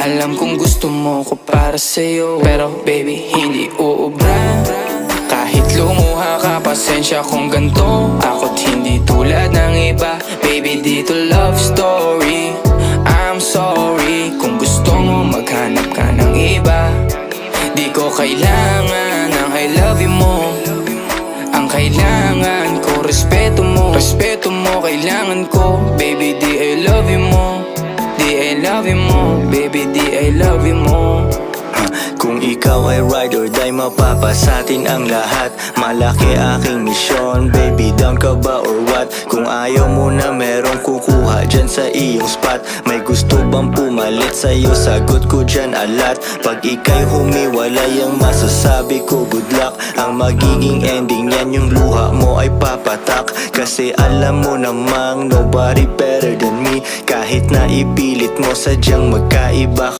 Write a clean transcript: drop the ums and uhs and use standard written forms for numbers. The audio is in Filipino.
Alam kong gusto mo ko para sa'yo, pero baby hindi uubra. Kahit lumuha ka, pasensya kung ganto. Ako't hindi tulad ng iba. Baby dito love story. I'm sorry kung gusto mo maghanap ka ng iba. Di ko kailangan ang I love you mo. Ang kailangan ko respeto mo. Respeto mo kailangan ko. Baby di I love you mo. Di I love you mo. Baby di I love you mo. Kung ikaw ay ride or die, mapapasatin ang lahat. Malaki aking misyon, baby down ka ba or what? Kung ayaw mo na merong kukuha dyan sa iyong spot. May gusto bang pumalit sa'yo? Sagot ko dyan alat. Pag ika'y humiwalay, ang masasabi ko good luck. Ang magiging ending yan, yung luha mo ay papatak. Kasi alam mo namang nobody better than me. Kahit na ipilit mo sadyang magkaiba.